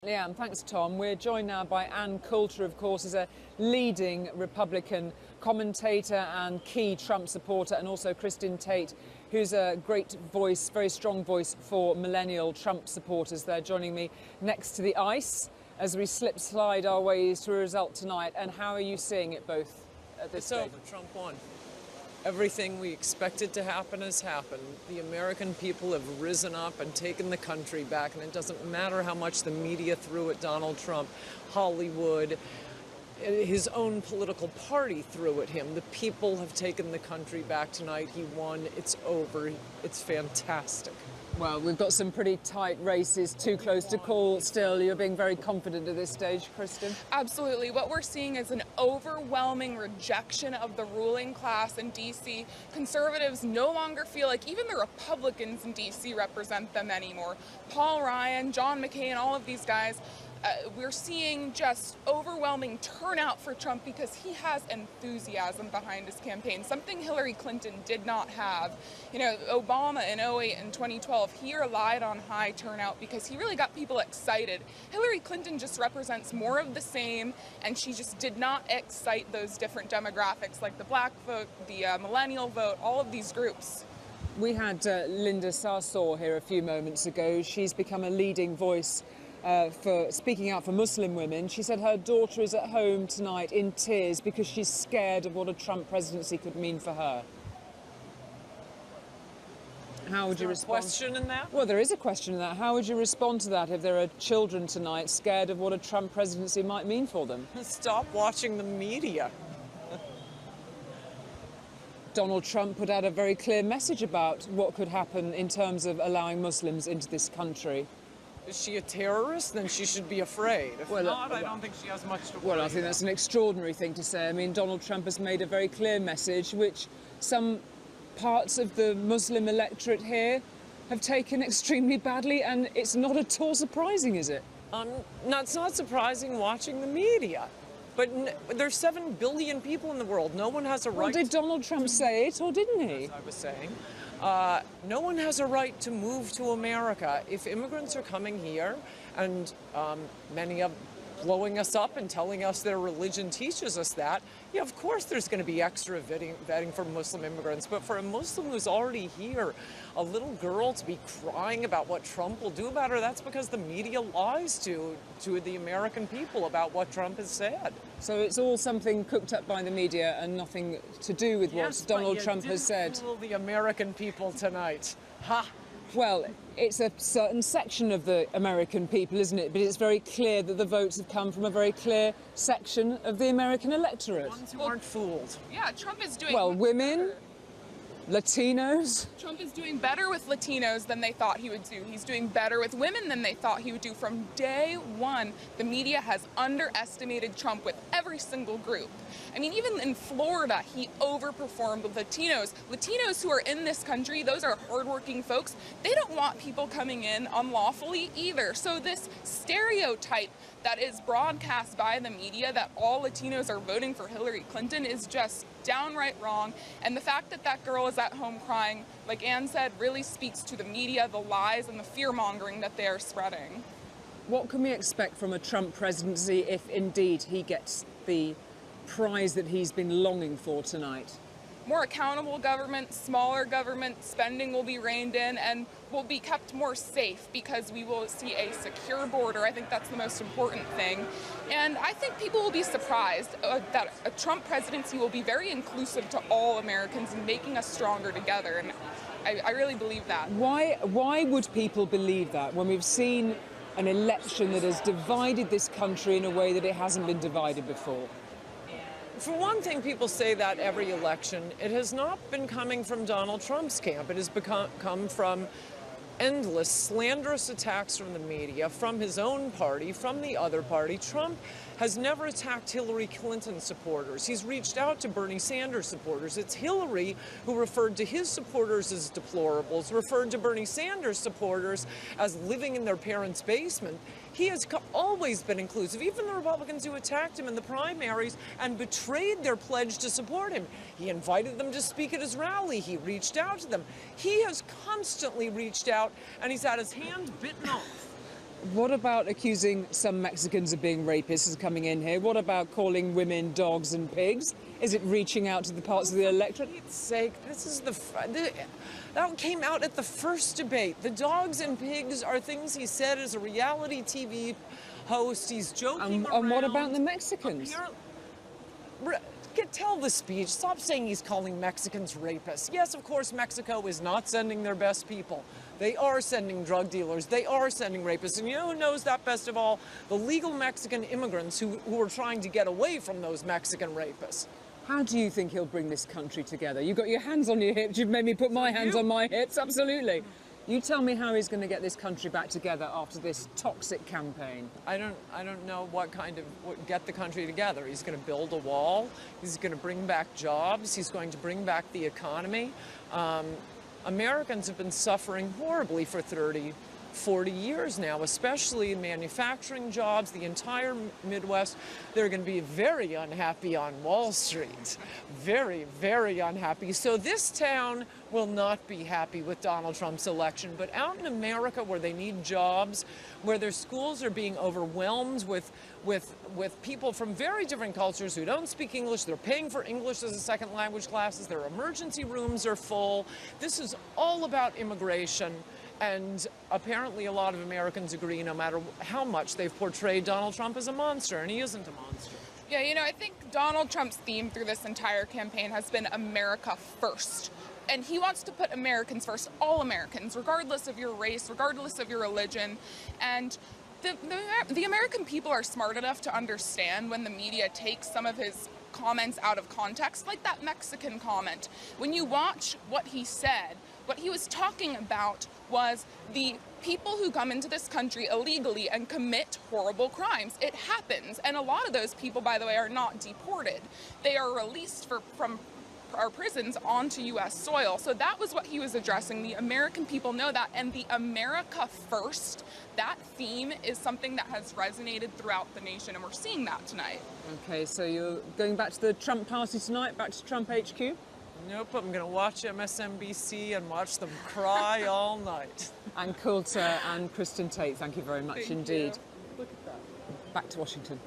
Yeah, and thanks, Tom. We're joined now by Ann Coulter, of course, is a leading Republican commentator and key Trump supporter, and also Kristin Tate, who's a great voice, very strong voice for millennial Trump supporters. They're joining me next to the ice as we slide our ways to a result tonight. And how are you seeing it both at this stage? It's over. Trump won. Everything we expected to happen has happened. The American people have risen up and taken the country back, and it doesn't matter how much the media threw at Donald Trump, Hollywood, his own political party threw at him. The people have taken the country back tonight. He won. It's over. It's fantastic. Well, we've got some pretty tight races, too close to call still. You're being very confident at this stage, Kristen. Absolutely. What we're seeing is an overwhelming rejection of the ruling class in D.C. Conservatives no longer feel like even the Republicans in D.C. represent them anymore. Paul Ryan, John McCain, all of these guys, we're seeing just overwhelming turnout for Trump because he has enthusiasm behind his campaign, something Hillary Clinton did not have. You know, Obama in 2008 and 2012, he relied on high turnout because he really got people excited. Hillary Clinton just represents more of the same, and she just did not excite those different demographics like the black vote, the millennial vote, all of these groups. We had Linda Sarsour here a few moments ago. She's become a leading voice for speaking out for Muslim women. She said her daughter is at home tonight in tears because she's scared of what a Trump presidency could mean for her. How would you respond? Question in that? Well, there is a question in that. How would you respond to that if there are children tonight scared of what a Trump presidency might mean for them? Stop watching the media. Donald Trump put out a very clear message about what could happen in terms of allowing Muslims into this country. Is she a terrorist? Then she should be afraid. If not, I don't think she has much to worry Well, I think that's an extraordinary thing to say. I mean, Donald Trump has made a very clear message, which some parts of the Muslim electorate here have taken extremely badly, and it's not at all surprising, is it? It's not surprising watching the media. But there's 7 billion people in the world. No one has a right. Well, did Donald Trump say it, or didn't he? As I was saying. No one has a right to move to America. If immigrants are coming here and many of blowing us up and telling us their religion teaches us that, yeah, of course there's going to be extra vetting for Muslim immigrants. But for a Muslim who's already here, a little girl to be crying about what Trump will do about her, that's because the media lies to the American people about what Trump has said. So it's all something cooked up by the media and nothing to do with what Donald Trump has said. Fool the American people tonight. Ha! Well, it's a certain section of the American people, isn't it? But it's very clear that the votes have come from a very clear section of the American electorate. Ones who aren't fooled. Yeah, Trump is doing... Well, women, Latinos. Trump is doing better with Latinos than they thought he would do. He's doing better with women than they thought he would do. From day one, the media has underestimated Trump with every single group. I mean, even in Florida, he overperformed with Latinos. Latinos who are in this country, those are hardworking folks. They don't want people coming in unlawfully either. So this stereotype that is broadcast by the media that all Latinos are voting for Hillary Clinton is just downright wrong. And the fact that that girl is at home crying, like Ann said, really speaks to the media, the lies, and the fear-mongering that they are spreading. What can we expect from a Trump presidency if indeed he gets the prize that he's been longing for tonight? More accountable government, smaller government, spending will be reined in, and will be kept more safe because we will see a secure border. I think that's the most important thing. And I think people will be surprised that a Trump presidency will be very inclusive to all Americans and making us stronger together. And I really believe that. Why would people believe that when we've seen an election that has divided this country in a way that it hasn't been divided before? For one thing, people say that every election. It has not been coming from Donald Trump's camp. It has come from endless slanderous attacks from the media, from his own party, from the other party. Trump has never attacked Hillary Clinton supporters. He's reached out to Bernie Sanders supporters. It's Hillary who referred to his supporters as deplorables, referred to Bernie Sanders supporters as living in their parents' basement. He has always been inclusive, even the Republicans who attacked him in the primaries and betrayed their pledge to support him. He invited them to speak at his rally. He reached out to them. He has constantly reached out, and he's had his hand bitten off. What about accusing some Mexicans of being rapists as coming in here? What about calling women dogs and pigs? Is it reaching out to the parts of the electorate? For Pete's sake, this is that came out at the first debate. The dogs and pigs are things he said as a reality TV host. He's joking around. And what about the Mexicans? Tell the speech. Stop saying he's calling Mexicans rapists. Yes, of course, Mexico is not sending their best people. They are sending drug dealers. They are sending rapists. And you know who knows that best of all? The legal Mexican immigrants who are trying to get away from those Mexican rapists. How do you think he'll bring this country together? You've got your hands on your hips. You've made me put my hands on my hips. Absolutely. You tell me how he's going to get this country back together after this toxic campaign. I don't know what get the country together. He's going to build a wall. He's going to bring back jobs. He's going to bring back the economy. Americans have been suffering horribly for 40 years now, especially in manufacturing jobs, the entire Midwest. They're going to be very unhappy on Wall Street. Very, very unhappy. So this town will not be happy with Donald Trump's election. But out in America where they need jobs, where their schools are being overwhelmed with people from very different cultures who don't speak English, they're paying for English as a second language classes, their emergency rooms are full. This is all about immigration. And apparently a lot of Americans agree, no matter how much they've portrayed Donald Trump as a monster, and he isn't a monster. Yeah, you know, I think Donald Trump's theme through this entire campaign has been America first. And he wants to put Americans first, all Americans, regardless of your race, regardless of your religion. And the American people are smart enough to understand when the media takes some of his comments out of context, like that Mexican comment. When you watch what he said, what he was talking about was the people who come into this country illegally and commit horrible crimes. It happens. And a lot of those people, by the way, are not deported. They are released from our prisons onto U.S. soil. So that was what he was addressing. The American people know that. And the America first, that theme is something that has resonated throughout the nation. And we're seeing that tonight. Okay, so you're going back to the Trump party tonight, back to Trump HQ? Nope, I'm going to watch MSNBC and watch them cry all night. Ann Coulter and Kristin Tate, thank you very much indeed. Look at that. Back to Washington.